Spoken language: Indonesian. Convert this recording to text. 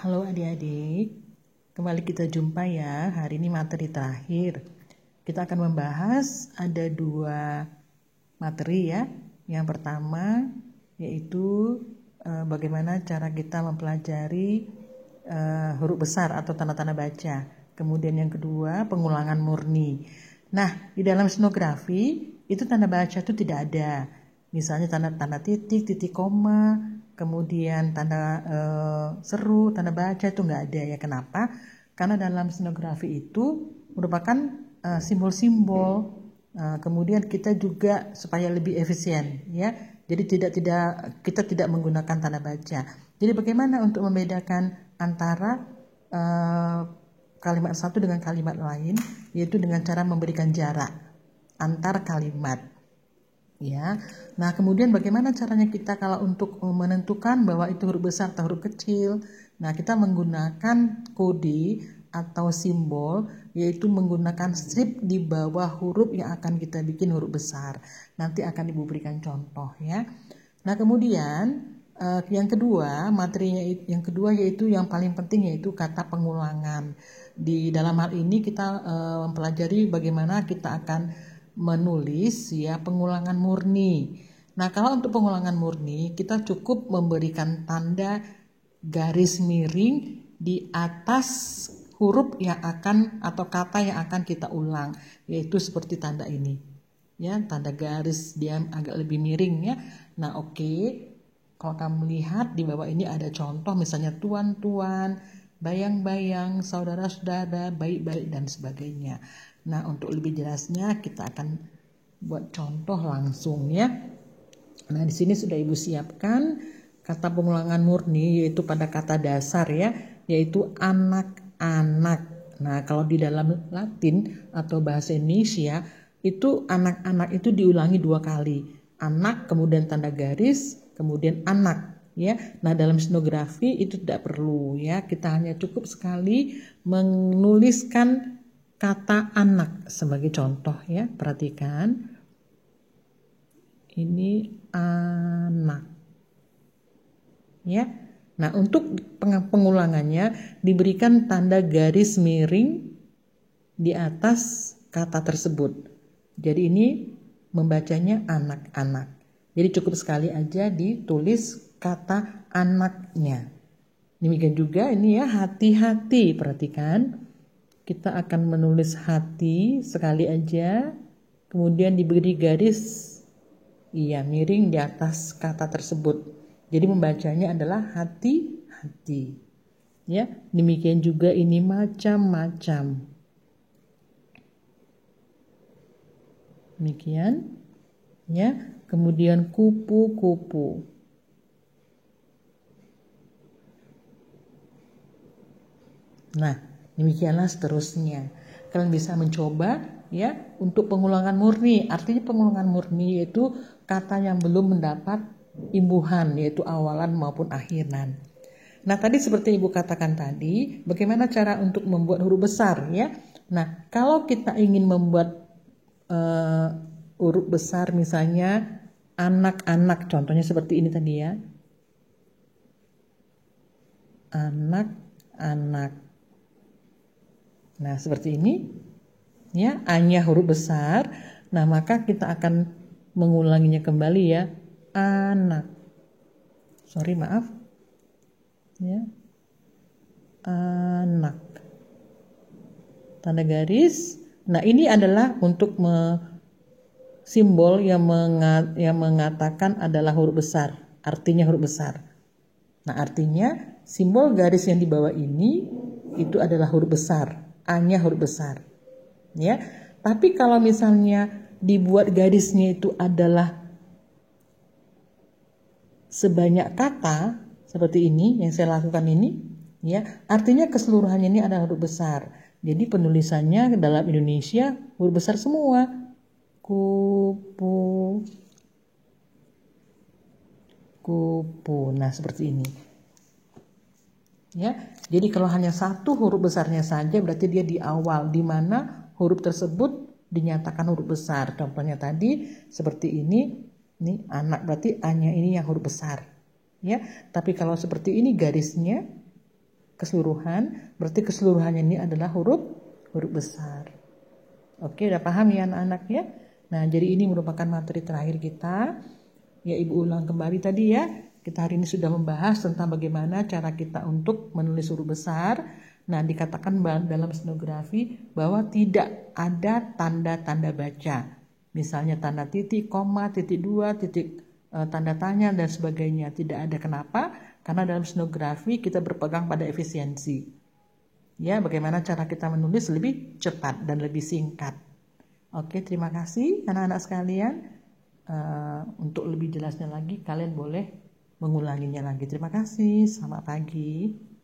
Halo adik-adik, kembali kita jumpa ya. Hari ini materi terakhir. Kita akan membahas ada 2 materi ya. Yang pertama yaitu bagaimana cara kita mempelajari huruf besar atau tanda-tanda baca. Kemudian yang kedua pengulangan murni. Nah, di dalam stenografi itu tanda baca itu tidak ada. Misalnya tanda-tanda titik, titik koma, kemudian tanda seru, tanda baca itu nggak ada ya. Kenapa? Karena dalam stenografi itu merupakan simbol-simbol. Kemudian kita juga supaya lebih efisien ya. Jadi kita tidak menggunakan tanda baca. Jadi bagaimana untuk membedakan antara kalimat satu dengan kalimat lain, yaitu dengan cara memberikan jarak antar kalimat. Ya, nah kemudian bagaimana caranya kita kalau untuk menentukan bahwa itu huruf besar atau huruf kecil? Nah, kita menggunakan kode atau simbol, yaitu menggunakan strip di bawah huruf yang akan kita bikin huruf besar. Nanti akan Ibu berikan contoh ya. Nah kemudian yang kedua, materinya yang kedua yaitu yang paling penting yaitu kata pengulangan. Di dalam hal ini kita mempelajari bagaimana kita akan menulis ya pengulangan murni. Nah, kalau untuk pengulangan murni kita cukup memberikan tanda garis miring di atas huruf yang akan atau kata yang akan kita ulang, yaitu seperti tanda ini. Ya, tanda garis dia agak lebih miring ya. Nah, oke. Kalau kamu lihat di bawah ini ada contoh misalnya tuan-tuan, bayang-bayang, saudara-saudara, baik-baik dan sebagainya. Nah, untuk lebih jelasnya kita akan buat contoh langsung ya. Nah, di sini sudah Ibu siapkan kata pengulangan murni yaitu pada kata dasar ya, yaitu anak-anak. Nah, kalau di dalam Latin atau bahasa Indonesia itu anak-anak itu diulangi 2 kali. Anak kemudian tanda garis, kemudian anak ya. Nah, dalam stenografi itu tidak perlu ya. Kita hanya cukup sekali menuliskan kata anak sebagai contoh ya. Perhatikan. Ini anak. Ya. Nah, untuk pengulangannya diberikan tanda garis miring di atas kata tersebut. Jadi ini membacanya anak-anak. Jadi cukup sekali aja ditulis kata anaknya. Demikian juga ini ya, hati-hati. Perhatikan. Kita akan menulis hati sekali aja, kemudian diberi garis miring di atas kata tersebut. Jadi membacanya adalah hati-hati. Ya, demikian juga ini macam-macam. Demikian. Ya, kemudian kupu-kupu. Nah, demikianlah seterusnya. Kalian bisa mencoba ya untuk pengulangan murni. Artinya pengulangan murni yaitu kata yang belum mendapat imbuhan yaitu awalan maupun akhiran. Nah, tadi seperti Ibu katakan tadi, bagaimana cara untuk membuat huruf besar ya? Nah, kalau kita ingin membuat huruf besar misalnya anak-anak, contohnya seperti ini tadi ya. Anak-anak. Nah, seperti ini ya, A-nya huruf besar. Nah, maka kita akan mengulanginya kembali ya. Anak. Maaf. Ya. Anak. Tanda garis. Nah, ini adalah untuk simbol yang mengatakan adalah huruf besar. Artinya huruf besar. Nah, artinya simbol garis yang di bawah ini itu adalah huruf besar. A-nya huruf besar. Ya. Tapi kalau misalnya dibuat garisnya itu adalah sebanyak kata seperti ini yang saya lakukan ini, ya, artinya keseluruhannya ini adalah huruf besar. Jadi penulisannya dalam Indonesia huruf besar semua. Kupu. Nah, seperti ini. Ya, jadi kalau hanya satu huruf besarnya saja berarti dia di awal, di mana huruf tersebut dinyatakan huruf besar. Contohnya tadi seperti ini anak berarti A-nya ini yang huruf besar. Ya, tapi kalau seperti ini garisnya keseluruhan, berarti keseluruhannya ini adalah huruf besar. Oke, udah paham ya anak-anak ya? Nah, jadi ini merupakan materi terakhir kita. Ya, Ibu ulang kembali tadi ya. Kita hari ini sudah membahas tentang bagaimana cara kita untuk menulis huruf besar. Nah, dikatakan dalam stenografi bahwa tidak ada tanda-tanda baca. Misalnya tanda titik, koma, titik dua, titik tanda tanya dan sebagainya. Tidak ada. Kenapa? Karena dalam stenografi kita berpegang pada efisiensi. Ya, bagaimana cara kita menulis lebih cepat dan lebih singkat. Oke, terima kasih anak-anak sekalian. Untuk lebih jelasnya lagi, kalian boleh mengulanginya lagi. Terima kasih. Selamat pagi.